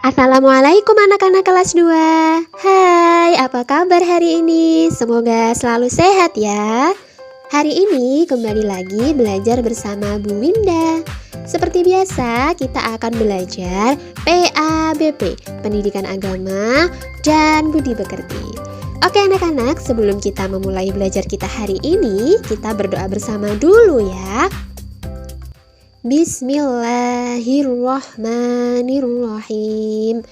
Assalamualaikum anak-anak kelas 2. Hai, apa kabar hari ini? Semoga selalu sehat ya. Hari ini kembali lagi belajar bersama Bu Winda. Seperti biasa, kita akan belajar PABP, Pendidikan Agama dan Budi Pekerti. Oke anak-anak, sebelum kita memulai belajar kita hari ini, kita berdoa bersama dulu ya. Bismillahirrahmanirrahim.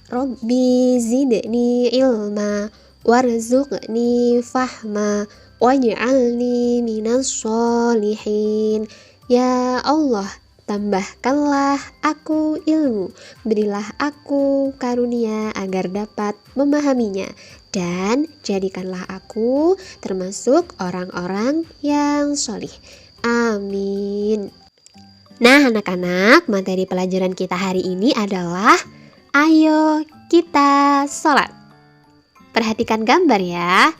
Rabbi zidni ilma warzuqni fahma waj'alni minas sholihin. Ya Allah, tambahkanlah aku ilmu, berilah aku karunia agar dapat memahaminya, dan jadikanlah aku termasuk orang-orang yang sholih. Amin. Nah anak-anak, materi pelajaran kita hari ini adalah ayo kita sholat. Perhatikan gambar ya.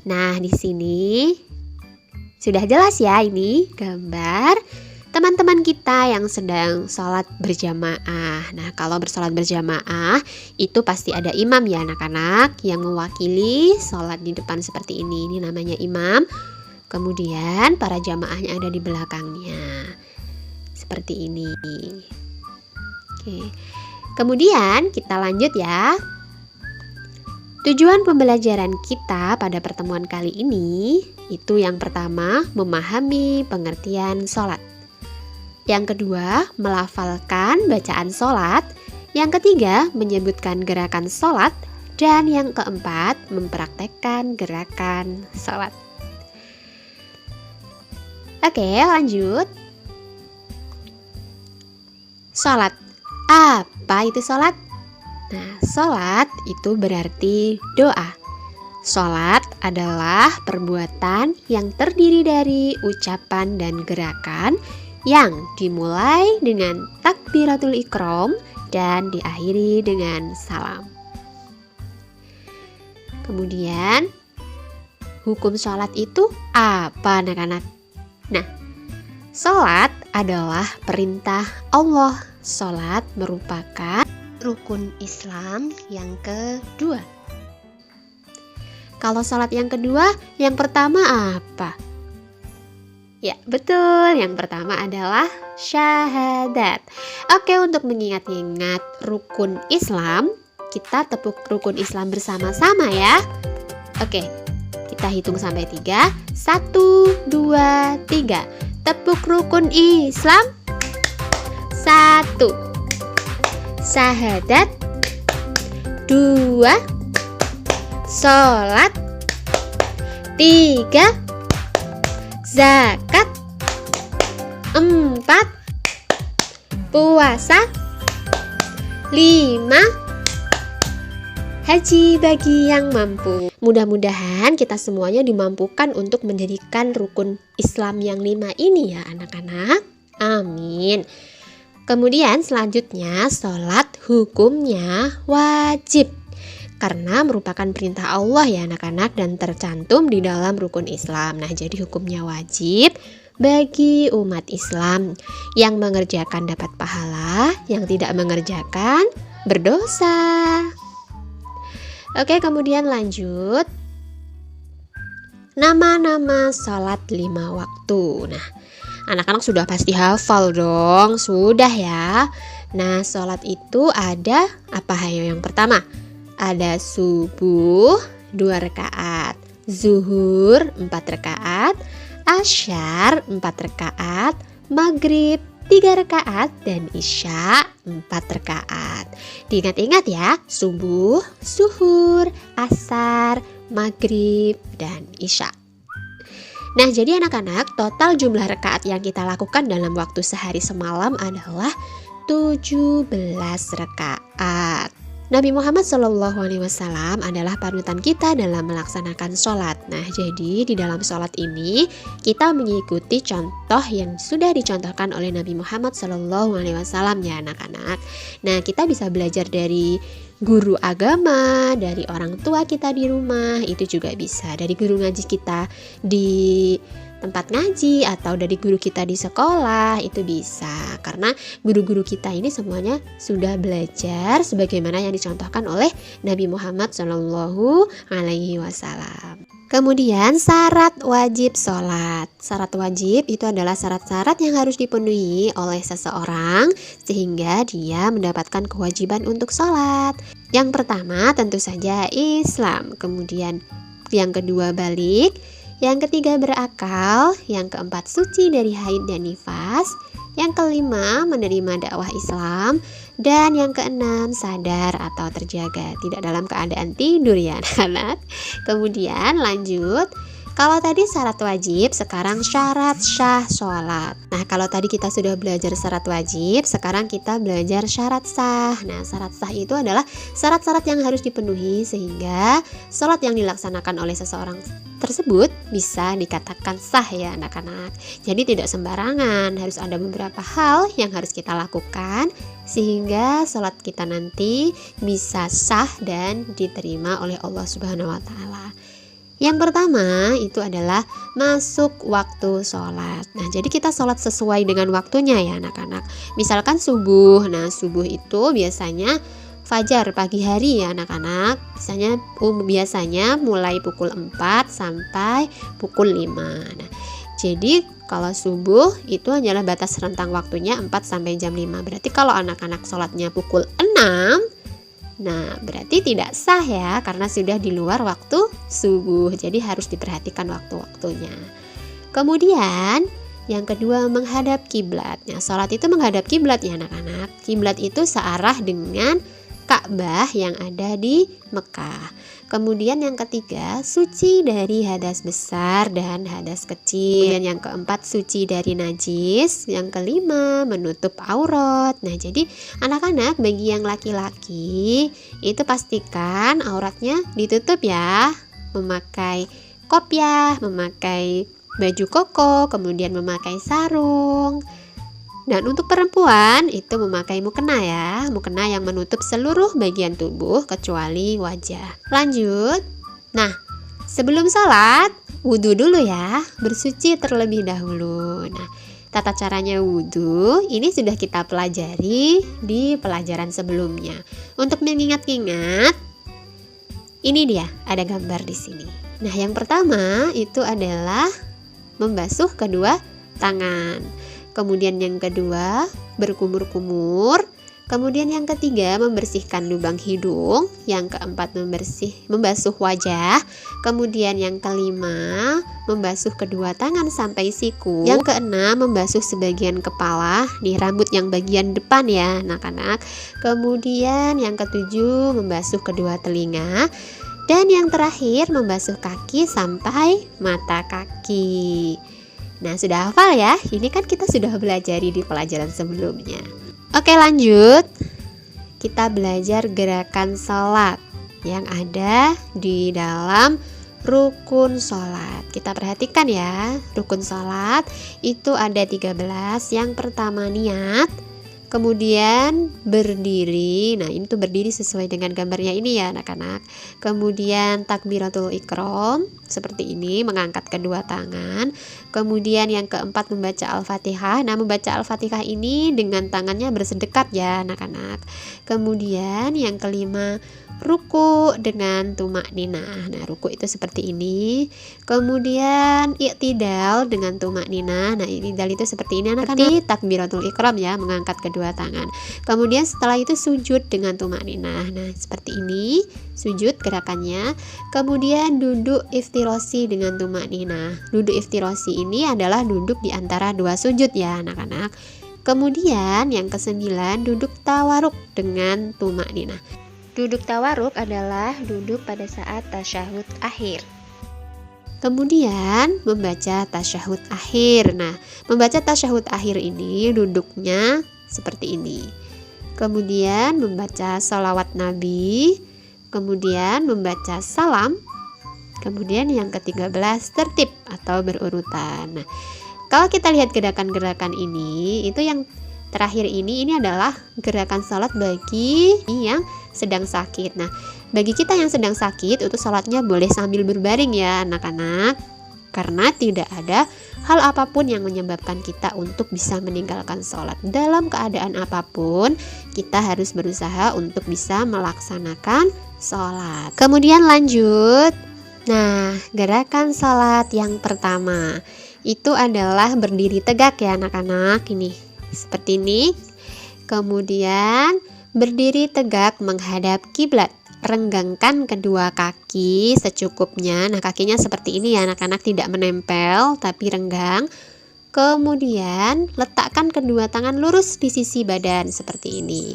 Nah di sini sudah jelas ya, ini gambar teman-teman kita yang sedang sholat berjamaah. Nah kalau bersolat berjamaah itu pasti ada imam ya anak-anak, yang mewakili sholat di depan seperti ini. Ini namanya imam. Kemudian para jamaahnya ada di belakangnya. Seperti ini. Oke. Kemudian kita lanjut ya. Tujuan pembelajaran kita pada pertemuan kali ini itu yang pertama, memahami pengertian sholat. Yang kedua, melafalkan bacaan sholat. Yang ketiga, menyebutkan gerakan sholat. Dan yang keempat, mempraktekkan gerakan sholat. Oke, lanjut. Sholat. Apa itu sholat? Nah, sholat itu berarti doa. Sholat adalah perbuatan yang terdiri dari ucapan dan gerakan yang dimulai dengan takbiratul ikram dan diakhiri dengan salam. Kemudian, hukum sholat itu apa anak-anak? Nah, sholat adalah perintah Allah. Sholat merupakan rukun Islam yang kedua. Kalau sholat yang kedua, yang pertama apa? Ya betul, yang pertama adalah syahadat. Oke, untuk mengingat-ingat rukun Islam, kita tepuk rukun Islam bersama-sama ya. Oke, kita hitung sampai 3. 1, 2, 3. Tepuk rukun Islam. 1, syahadat. 2, sholat. 3, zakat. 4, puasa. 5, haji bagi yang mampu. Mudah-mudahan kita semuanya dimampukan untuk mendirikan rukun Islam yang 5 ini ya anak-anak. Amin. Kemudian selanjutnya, sholat hukumnya wajib karena merupakan perintah Allah ya anak-anak dan tercantum di dalam rukun Islam. Nah jadi hukumnya wajib bagi umat Islam. Yang mengerjakan dapat pahala, yang tidak mengerjakan berdosa. Oke, kemudian lanjut. Nama-nama sholat 5 waktu. Nah anak-anak sudah pasti hafal dong, sudah ya. Nah, sholat itu ada apa ayo yang pertama? Ada subuh 2 rakaat, zuhur 4 rakaat, asyar 4 rakaat, maghrib 3 rakaat, dan isya 4 rakaat. Diingat-ingat ya, subuh, zuhur, asar, maghrib, dan isya. Nah jadi anak-anak, total jumlah rakaat yang kita lakukan dalam waktu sehari semalam adalah 17 rakaat. Nabi Muhammad SAW adalah panutan kita dalam melaksanakan sholat. Nah jadi di dalam sholat ini kita mengikuti contoh yang sudah dicontohkan oleh Nabi Muhammad SAW ya anak-anak. Nah kita bisa belajar dari guru agama, dari orang tua kita di rumah, itu juga bisa. Dari guru ngaji kita di tempat ngaji atau dari guru kita di sekolah, itu bisa. Karena guru-guru kita ini semuanya sudah belajar sebagaimana yang dicontohkan oleh Nabi Muhammad SAW. Kemudian syarat wajib sholat. Syarat wajib itu adalah syarat-syarat yang harus dipenuhi oleh seseorang sehingga dia mendapatkan kewajiban untuk sholat. Yang pertama tentu saja Islam, kemudian yang kedua balik, yang ketiga berakal, yang keempat suci dari haid dan nifas, yang kelima menerima dakwah Islam, dan yang keenam sadar atau terjaga, tidak dalam keadaan tidur ya anak-anak. Kemudian lanjut, kalau tadi syarat wajib, sekarang syarat sah sholat. Nah, kalau tadi kita sudah belajar syarat wajib, sekarang kita belajar syarat sah. Nah, syarat sah itu adalah syarat-syarat yang harus dipenuhi sehingga sholat yang dilaksanakan oleh seseorang tersebut bisa dikatakan sah ya anak-anak. Jadi tidak sembarangan, harus ada beberapa hal yang harus kita lakukan sehingga sholat kita nanti bisa sah dan diterima oleh Allah Subhanahu wa Ta'ala. Yang pertama itu adalah masuk waktu sholat. Nah, jadi kita sholat sesuai dengan waktunya ya anak-anak. Misalkan subuh, nah subuh itu biasanya fajar pagi hari ya anak-anak. Biasanya mulai pukul 4 sampai pukul 5. Nah, jadi kalau subuh itu hanyalah batas rentang waktunya 4 sampai jam 5. Berarti kalau anak-anak sholatnya pukul 6, nah, berarti tidak sah ya karena sudah di luar waktu subuh. Jadi harus diperhatikan waktu-waktunya. Kemudian yang kedua menghadap kiblat. Nah, sholat itu menghadap kiblat ya anak-anak. Kiblat itu searah dengan Ka'bah yang ada di Mekah. Kemudian yang ketiga suci dari hadas besar dan hadas kecil. Dan yang keempat suci dari najis. Yang kelima menutup aurat. Nah, jadi anak-anak bagi yang laki-laki itu pastikan auratnya ditutup ya. Memakai kopiah, memakai baju koko, kemudian memakai sarung. Dan untuk perempuan itu memakai mukena ya, mukena yang menutup seluruh bagian tubuh kecuali wajah. Lanjut. Nah, sebelum sholat wudhu dulu ya, bersuci terlebih dahulu. Nah, tata caranya wudhu ini sudah kita pelajari di pelajaran sebelumnya. Untuk mengingat-ingat, ini dia ada gambar di sini. Nah, yang pertama itu adalah membasuh kedua tangan. Kemudian yang kedua berkumur-kumur. Kemudian yang ketiga membersihkan lubang hidung. Yang keempat membasuh wajah. Kemudian yang kelima membasuh kedua tangan sampai siku. Yang keenam membasuh sebagian kepala di rambut yang bagian depan ya anak-anak. Kemudian yang ketujuh membasuh kedua telinga. Dan yang terakhir membasuh kaki sampai mata kaki. Nah, sudah hafal ya? Ini kan kita sudah belajar di pelajaran sebelumnya. Oke, lanjut. Kita belajar gerakan sholat yang ada di dalam rukun sholat. Kita perhatikan ya, rukun sholat itu ada 13. Yang pertama niat, kemudian berdiri. Nah, ini tuh berdiri sesuai dengan gambarnya ini ya anak-anak. Kemudian takbiratul ihram seperti ini, mengangkat kedua tangan. Kemudian yang keempat membaca Al-Fatihah. Nah, membaca Al-Fatihah ini dengan tangannya bersedekat ya anak-anak. Kemudian yang kelima ruku dengan tumakninah. Nah, ruku itu seperti ini. Kemudian i'tidal dengan tumakninah. Nah, i'tidal itu seperti ini anak-anak. Takbiratul ihram ya, mengangkat kedua tangan. Kemudian setelah itu sujud dengan tumakninah. Nah, seperti ini sujud gerakannya. Kemudian duduk iftirosi dengan tumakninah. Duduk iftirosi ini adalah duduk di antara dua sujud ya anak-anak. Kemudian yang kesembilan duduk tawaruk dengan tumakninah. Duduk tawaruk adalah duduk pada saat tasyahud akhir. Kemudian membaca tasyahud akhir. Nah, membaca tasyahud akhir ini duduknya seperti ini. Kemudian membaca salawat Nabi. Kemudian membaca salam. Kemudian yang ke-13 tertib atau berurutan. Nah, kalau kita lihat gerakan-gerakan ini, itu yang terakhir ini adalah gerakan salat bagi yang sedang sakit. Nah, bagi kita yang sedang sakit itu salatnya boleh sambil berbaring ya anak-anak. Karena tidak ada hal apapun yang menyebabkan kita untuk bisa meninggalkan sholat. Dalam keadaan apapun, kita harus berusaha untuk bisa melaksanakan sholat. Kemudian lanjut. Nah, gerakan sholat yang pertama itu adalah berdiri tegak ya anak-anak. Ini seperti ini. Kemudian berdiri tegak menghadap kiblat. Renggangkan kedua kaki secukupnya. Nah, kakinya seperti ini ya anak-anak, tidak menempel tapi renggang. Kemudian letakkan kedua tangan lurus di sisi badan seperti ini.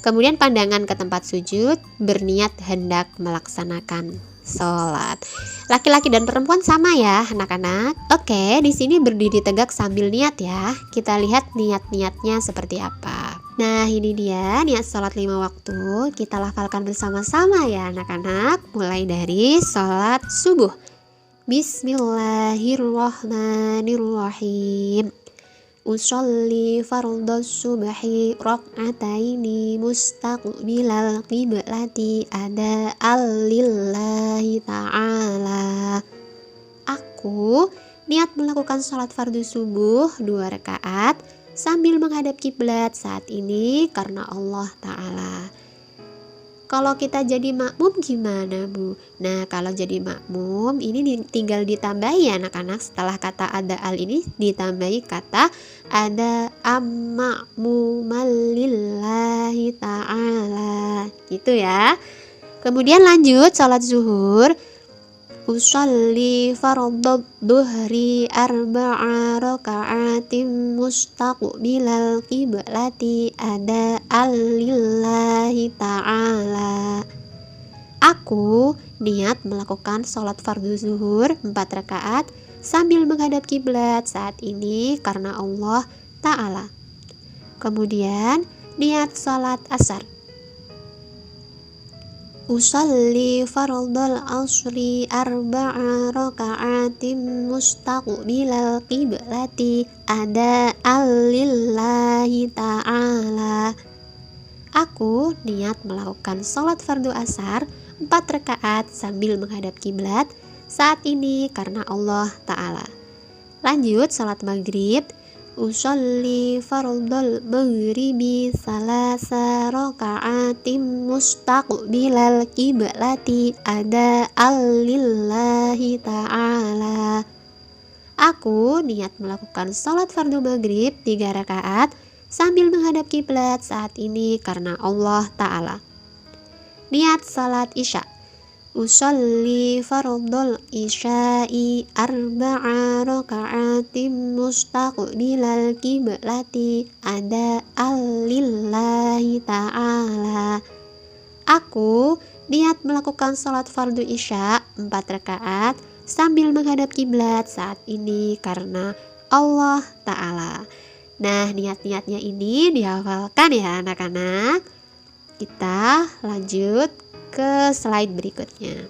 Kemudian pandangan ke tempat sujud, berniat hendak melaksanakan sholat. Laki-laki dan perempuan sama ya anak-anak. Oke, di sini berdiri tegak sambil niat ya. Kita lihat niat-niatnya seperti apa. Nah, ini dia niat sholat 5 waktu. Kita lafalkan bersama-sama ya anak-anak. Mulai dari sholat subuh. Bismillahirrahmanirrahim. Usolli fardhas subhi rak'ataini mustaqbilal qiblati ada'an lillahi ta'ala. Aku niat melakukan sholat fardu subuh 2 rakaat sambil menghadap kiblat saat ini karena Allah Ta'ala. Kalau kita jadi makmum gimana Bu? Nah, kalau jadi makmum ini tinggal ditambahi ya anak-anak. Setelah kata ada al ini ditambahi kata ada ma'mumal-lillahi ta'ala. Gitu ya. Kemudian lanjut sholat zuhur. Usolli fardhad duhri arba'a raka'atin mustaqbilal qiblati ada'an lillahi ta'ala. Aku niat melakukan sholat fardu zuhur 4 rakaat sambil menghadap kiblat saat ini karena Allah Ta'ala. Kemudian niat sholat asar. Usolli fardhal asri arba'a raka'atin mustaqbilal qiblati ada'an lillahi ta'ala. Aku niat melakukan sholat fardu asar 4 rakaat sambil menghadap kiblat saat ini karena Allah Ta'ala. Lanjut sholat maghrib. Usolli fardhal maghribi salasa raka'atin mustaqbilal qiblati ada'an lillahi ta'ala. Aku niat melakukan sholat fardu maghrib 3 rakaat sambil menghadap kiblat saat ini karena Allah Ta'ala. Niat sholat isya. Usolli fardhal isya'i arba'a raka'atin mustaqbilal qiblati ada'an lillahi ta'ala. Aku niat melakukan sholat fardu isya 4 rakaat sambil menghadap kiblat saat ini karena Allah Ta'ala. Nah, niat-niatnya ini dihafalkan ya anak-anak. Kita lanjut ke slide berikutnya.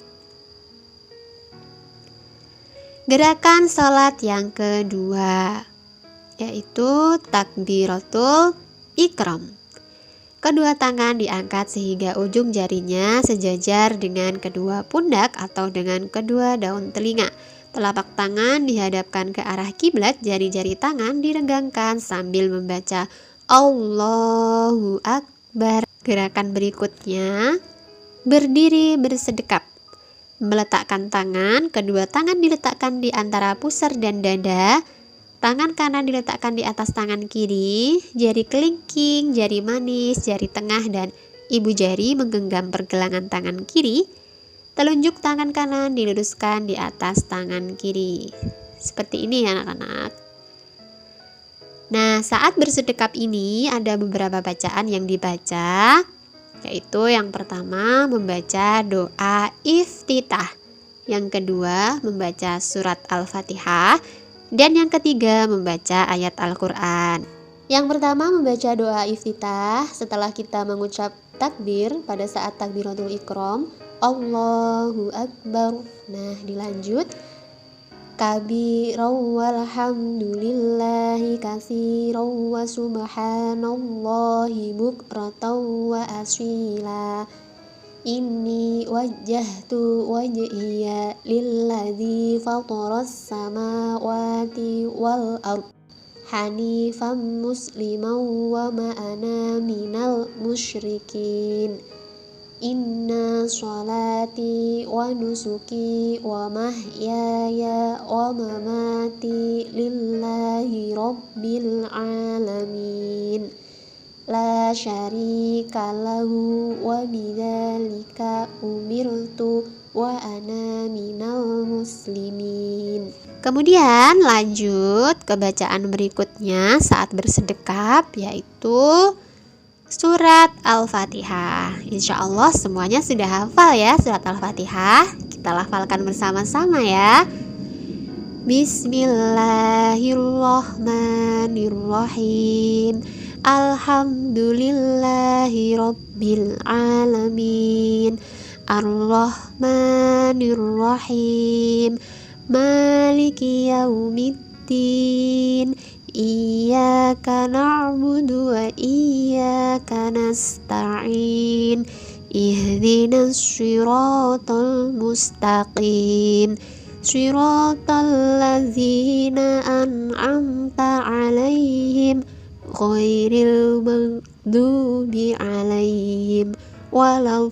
Gerakan sholat yang kedua yaitu takbiratul ikram. Kedua tangan diangkat sehingga ujung jarinya sejajar dengan kedua pundak atau dengan kedua daun telinga. Telapak tangan dihadapkan ke arah kiblat, jari-jari tangan direnggangkan sambil membaca Allahu Akbar. Gerakan berikutnya berdiri bersedekap. Meletakkan tangan, kedua tangan diletakkan di antara pusar dan dada. Tangan kanan diletakkan di atas tangan kiri, jari kelingking, jari manis, jari tengah, dan ibu jari menggenggam pergelangan tangan kiri. Telunjuk tangan kanan diluruskan di atas tangan kiri. Seperti ini ya anak-anak. Nah, saat bersedekap ini ada beberapa bacaan yang dibaca, yaitu yang pertama membaca doa iftitah, yang kedua membaca surat Al-Fatihah, dan yang ketiga membaca ayat Al-Quran. Yang pertama membaca doa iftitah setelah kita mengucap takbir pada saat takbiratul ikram, Allahu Akbar. Nah, dilanjut kabiran walhamdulillahi katsiran wa subhanallahi bukratan wa asila. Inni wajjahtu wajhiya lilladzi fataras samawati wal ard hanifan musliman wa ma ana minal musyrikin. Inna sholati wa nusuki wa mahyaya wa mamati lillahi rabbil alamin. La syarika lahu wa bidzalika umirtu wa ana minal muslimin. Kemudian lanjut ke bacaan berikutnya saat bersedekap, yaitu surat Al-Fatihah. Insya Allah semuanya sudah hafal ya surat Al-Fatihah. Kita lafalkan bersama-sama ya. Bismillahirrahmanirrahim. Alhamdulillahi rabbil alamin. Ar-Rahmanirrahim. Maliki yaumiddin. Iyyaka na'budu wa iyyaka nasta'in. Ihdinas siratal mustaqim. Siratal ladzina an'amta 'alaihim ghairil maghdubi 'alaihim waladdallin.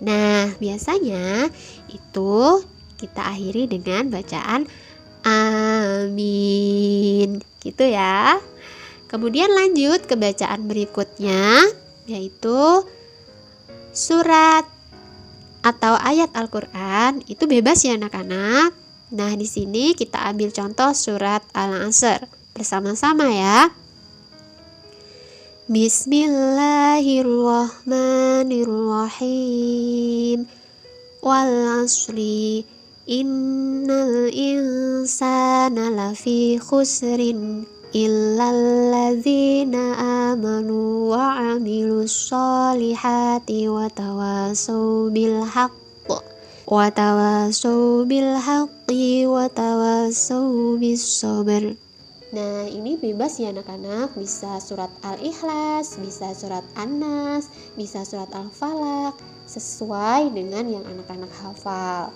Nah, biasanya itu kita akhiri dengan bacaan amin, gitu ya. Kemudian lanjut ke bacaan berikutnya, yaitu surat atau ayat Al-Quran. Itu bebas ya anak-anak. Nah, di sini kita ambil contoh surat Al-Asr bersama-sama ya. Bismillahirrahmanirrahim. Wal asri innal insana lafi khusrin illal ladzina amanu wa amilus solihati wa tawasaw bil haqqi wa tawasaw bis sabr. Nah, ini bebas ya anak-anak, bisa surat Al-Ikhlas, bisa surat An-Nas, bisa surat Al-Falaq, sesuai dengan yang anak-anak hafal.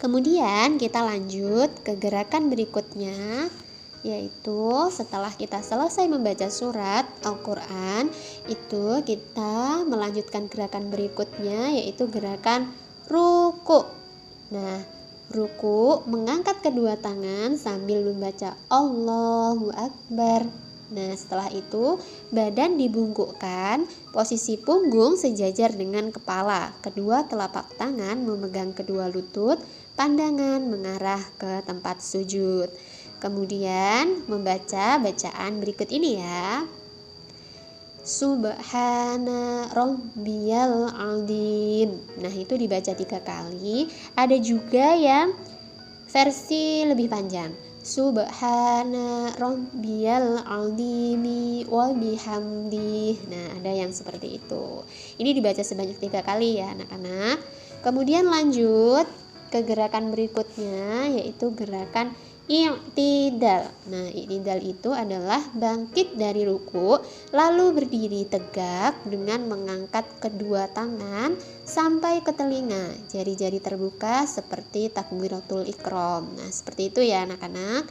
Kemudian kita lanjut ke gerakan berikutnya, yaitu setelah kita selesai membaca surat Al-Quran, itu kita melanjutkan gerakan berikutnya, yaitu gerakan ruku. Nah, ruku mengangkat kedua tangan sambil membaca Allahu Akbar. Nah, setelah itu badan dibungkukkan, posisi punggung sejajar dengan kepala, kedua telapak tangan memegang kedua lutut, pandangan mengarah ke tempat sujud. Kemudian membaca bacaan berikut ini ya. Subhana rabbiyal azim. Nah, itu dibaca 3 kali. Ada juga yang versi lebih panjang. Subhana rabbiyal azimi wa bihamdi. Nah, ada yang seperti itu. Ini dibaca sebanyak 3 kali ya anak-anak. Kemudian lanjut ke gerakan berikutnya, yaitu gerakan i'tidal. Nah, i'tidal itu adalah bangkit dari ruku, lalu berdiri tegak dengan mengangkat kedua tangan sampai ke telinga, jari-jari terbuka seperti takbiratul ihram. Nah, seperti itu ya anak-anak.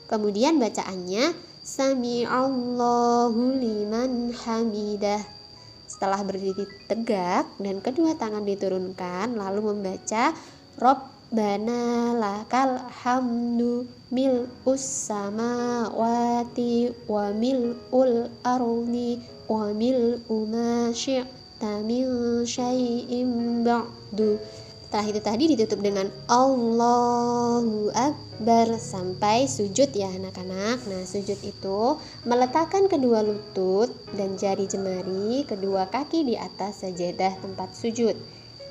Kemudian bacaannya Sami'allahu liman hamidah. Setelah berdiri tegak dan kedua tangan diturunkan, lalu membaca Rabbana lakal hamdu mil'us samawati wa mil'ul ardi wa mil'u ma syi'ta min syai'in ba'du. Setelah itu tadi ditutup dengan Allahu Akbar sampai sujud ya anak-anak. Nah, sujud itu meletakkan kedua lutut dan jari jemari kedua kaki di atas sajadah tempat sujud.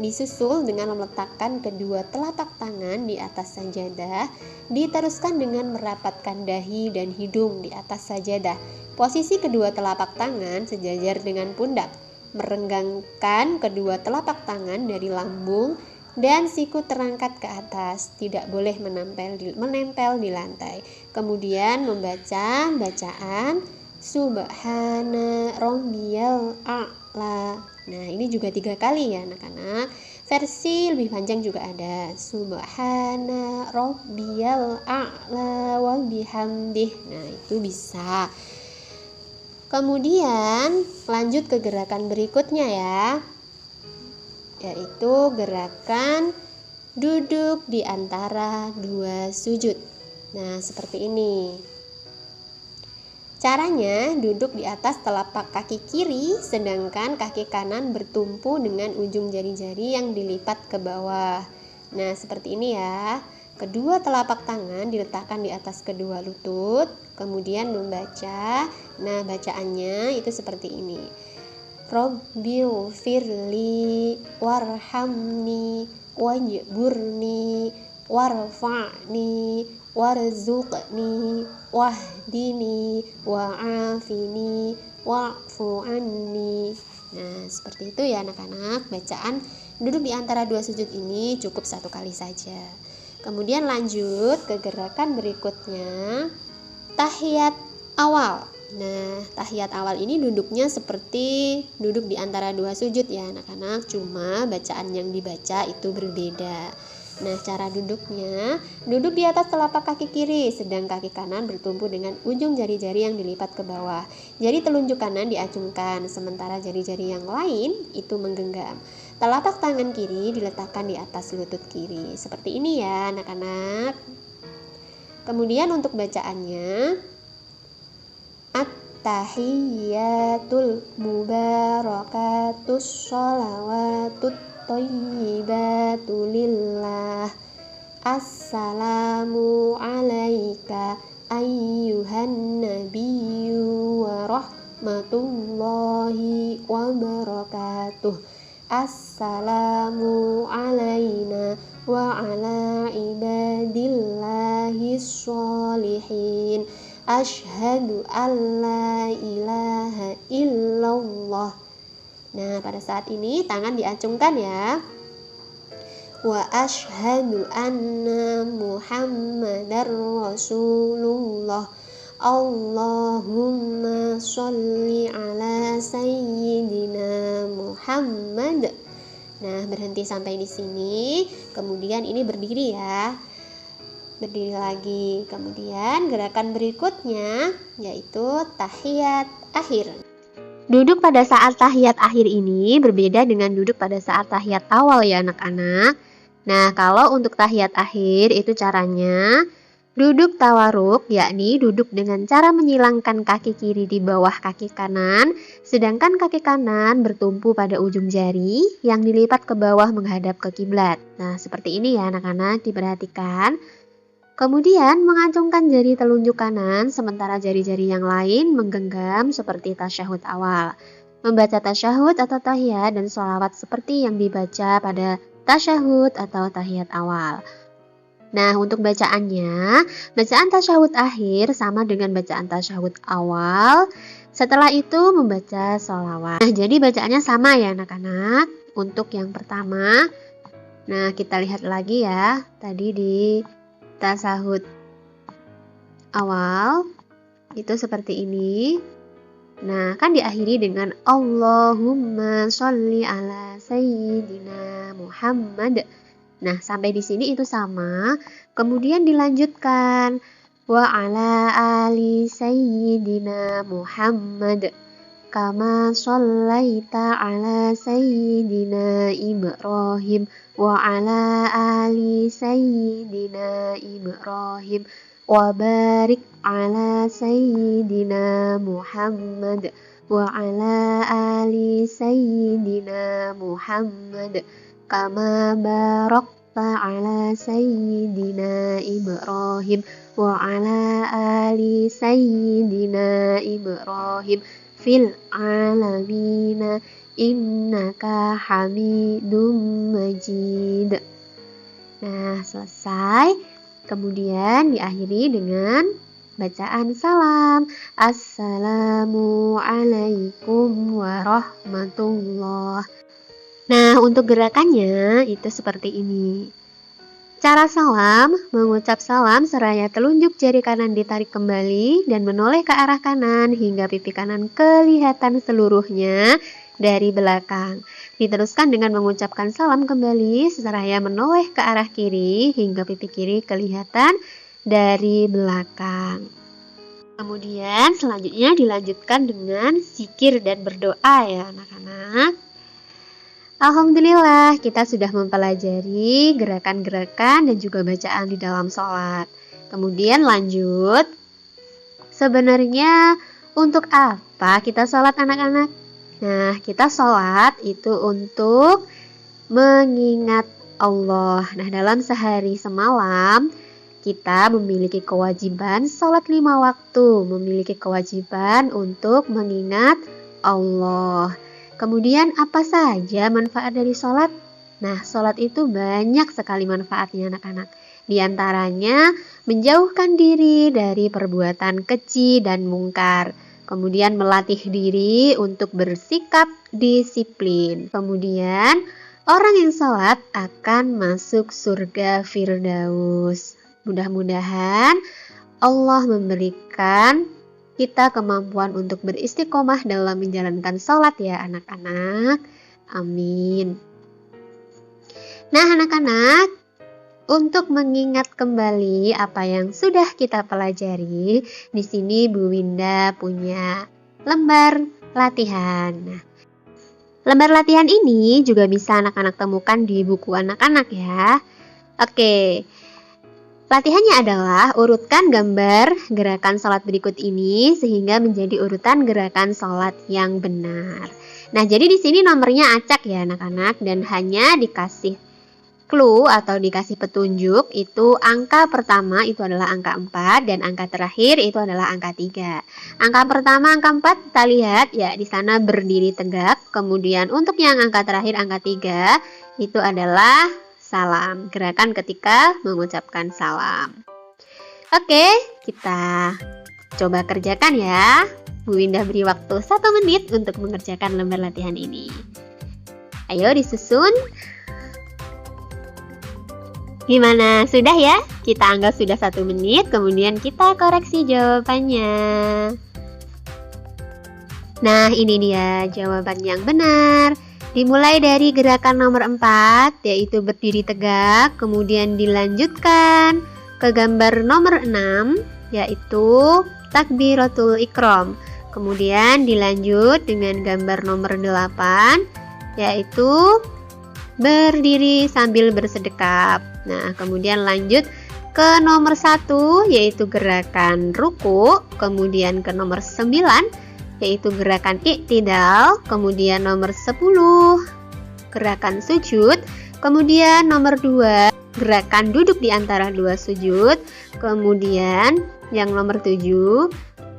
Disusul dengan meletakkan kedua telapak tangan di atas sajadah, diteruskan dengan merapatkan dahi dan hidung di atas sajadah. Posisi kedua telapak tangan sejajar dengan pundak, merenggangkan kedua telapak tangan dari lambung dan siku terangkat ke atas, tidak boleh menempel di lantai. Kemudian membaca bacaan Subhana rabbiyal a'la. Nah, ini juga 3 kali ya anak-anak. Versi lebih panjang juga ada. Subhana rabbiyal a'la wa bihamdih. Nah, itu bisa. Kemudian lanjut ke gerakan berikutnya ya, yaitu gerakan duduk di antara 2 sujud. Nah, seperti ini. Caranya duduk di atas telapak kaki kiri, sedangkan kaki kanan bertumpu dengan ujung jari-jari yang dilipat ke bawah. Nah, seperti ini ya. Kedua telapak tangan diletakkan di atas kedua lutut, kemudian membaca. Nah, bacaannya itu seperti ini. Rabbil firli warhamni wajburni warfa'ni warzuqni wahdini wa'afini wa'fu anni. Nah, seperti itu ya anak-anak. Bacaan duduk di antara 2 sujud ini cukup 1 kali saja. Kemudian lanjut ke gerakan berikutnya, tahiyat awal. Nah, tahiyat awal ini duduknya seperti duduk di antara 2 sujud ya anak-anak, cuma bacaan yang dibaca itu berbeda. Nah, cara duduknya, duduk di atas telapak kaki kiri, sedang kaki kanan bertumpu dengan ujung jari-jari yang dilipat ke bawah. Jari telunjuk kanan diacungkan, sementara jari-jari yang lain itu menggenggam. Telapak tangan kiri diletakkan di atas lutut kiri. Seperti ini ya anak-anak. Kemudian untuk bacaannya, at-tahiyyatul mubarakatus sholawatut thayyibatu lillah. Assalamu alaika ayyuhan nabiyyu wa rahmatullahi wa barakatuh. Assalamu alaina wa ala ibadillahi sholihin. Asyhadu an la ilaha illallah. Nah, pada saat ini tangan diacungkan ya. Wa asyhadu anna Muhammadar Rasulullah. Allahumma sholli ala sayyidina Muhammad. Nah, berhenti sampai di sini. Kemudian ini berdiri ya. Berdiri lagi. Kemudian gerakan berikutnya yaitu tahiyat akhir. Duduk pada saat tahiyat akhir ini berbeda dengan duduk pada saat tahiyat awal ya anak-anak. Nah, kalau untuk tahiyat akhir itu caranya duduk tawaruk, yakni duduk dengan cara menyilangkan kaki kiri di bawah kaki kanan, sedangkan kaki kanan bertumpu pada ujung jari yang dilipat ke bawah menghadap ke kiblat. Nah, seperti ini ya anak-anak, diperhatikan. Kemudian mengacungkan jari telunjuk kanan, sementara jari-jari yang lain menggenggam seperti tasyahud awal. Membaca tasyahud atau tahiyat dan sholawat seperti yang dibaca pada tasyahud atau tahiyat awal. Nah, untuk bacaannya, bacaan tasyahud akhir sama dengan bacaan tasyahud awal. Setelah itu membaca sholawat. Nah, jadi bacaannya sama ya anak-anak. Untuk yang pertama, nah kita lihat lagi ya. Tadi di tasyahud awal itu seperti ini. Nah, kan diakhiri dengan Allahumma sholli ala sayyidina Muhammad. Nah, sampai di sini itu sama. Kemudian dilanjutkan wa ala ali sayyidina Muhammad kama shallaita ala sayyidina Ibrahim wa ala ali sayyidina Ibrahim wa barik ala sayyidina Muhammad wa ala ali sayyidina Muhammad kama barakta ala sayyidina Ibrahim wa ala ali sayyidina Ibrahim fil alamina innaka hamidum majid. Nah, selesai. Kemudian diakhiri dengan bacaan salam. Assalamu alaikum warahmatullah. Nah, untuk gerakannya itu seperti ini. Cara salam, mengucap salam seraya telunjuk jari kanan ditarik kembali dan menoleh ke arah kanan hingga pipi kanan kelihatan seluruhnya dari belakang. Diteruskan dengan mengucapkan salam kembali seraya menoleh ke arah kiri hingga pipi kiri kelihatan dari belakang. Kemudian selanjutnya dilanjutkan dengan zikir dan berdoa ya anak-anak. Alhamdulillah kita sudah mempelajari gerakan-gerakan dan juga bacaan di dalam sholat. Kemudian lanjut, sebenarnya untuk apa kita sholat anak-anak? Nah, kita sholat itu untuk mengingat Allah. Nah, dalam sehari semalam kita memiliki kewajiban sholat 5 waktu, memiliki kewajiban untuk mengingat Allah. Kemudian apa saja manfaat dari sholat? Nah, sholat itu banyak sekali manfaatnya anak-anak. Di antaranya menjauhkan diri dari perbuatan keji dan mungkar. Kemudian melatih diri untuk bersikap disiplin. Kemudian orang yang sholat akan masuk surga Firdaus. Mudah-mudahan Allah memberikan kita kemampuan untuk beristiqomah dalam menjalankan sholat ya anak-anak. Amin. Nah anak-anak, untuk mengingat kembali apa yang sudah kita pelajari, di sini Bu Winda punya lembar latihan. Nah, lembar latihan ini juga bisa anak-anak temukan di buku anak-anak ya. Oke. Latihannya adalah urutkan gambar gerakan sholat berikut ini sehingga menjadi urutan gerakan sholat yang benar. Nah, jadi di sini nomornya acak ya anak-anak dan hanya dikasih clue atau dikasih petunjuk itu angka pertama itu adalah angka 4 dan angka terakhir itu adalah angka 3. Angka pertama angka 4 kita lihat ya di sana berdiri tegak. Kemudian untuk yang angka terakhir angka 3 itu adalah salam, gerakan ketika mengucapkan salam. Oke, kita coba kerjakan ya. Bu Winda beri waktu 1 menit untuk mengerjakan lembar latihan ini. Ayo disusun. Gimana? Sudah ya? Kita anggap sudah 1 menit, kemudian kita koreksi jawabannya. Nah, ini dia jawaban yang benar. Dimulai dari gerakan nomor 4, yaitu berdiri tegak, kemudian dilanjutkan ke gambar nomor 6, yaitu takbiratul ikram. Kemudian dilanjut dengan gambar nomor 8, yaitu berdiri sambil bersedekap. Nah, kemudian lanjut ke nomor 1, yaitu gerakan ruku, kemudian ke nomor 9, yaitu gerakan iktidal, kemudian nomor 10 gerakan sujud, kemudian nomor 2 gerakan duduk di antara 2 sujud, kemudian yang nomor 7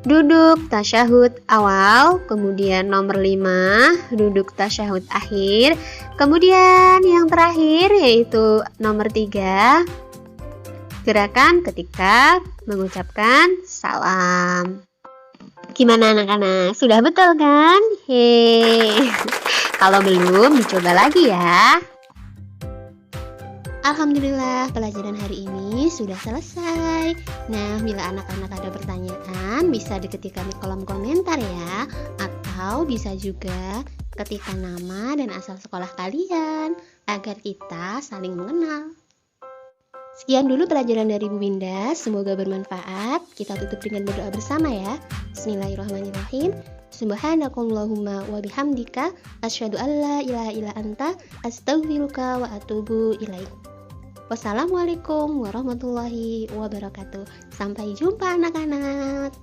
duduk tasyahud awal, kemudian nomor 5 duduk tasyahud akhir, kemudian yang terakhir yaitu nomor 3 gerakan ketika mengucapkan salam. Gimana anak-anak? Sudah betul kan? Hehehe. Kalau belum, dicoba lagi ya. Alhamdulillah, pelajaran hari ini sudah selesai. Nah, bila anak-anak ada pertanyaan, bisa diketikkan di kolom komentar ya. Atau bisa juga ketikkan nama dan asal sekolah kalian, agar kita saling mengenal. Sekian dulu pelajaran dari Bu Winda, semoga bermanfaat. Kita tutup dengan berdoa bersama ya. Bismillahirrahmanirrahim. Subhanakallahumma wa bihamdika asyhadu an la ilaha illa anta astaghfiruka wa atubu ilaik. Wassalamualaikum warahmatullahi wabarakatuh. Sampai jumpa anak-anak.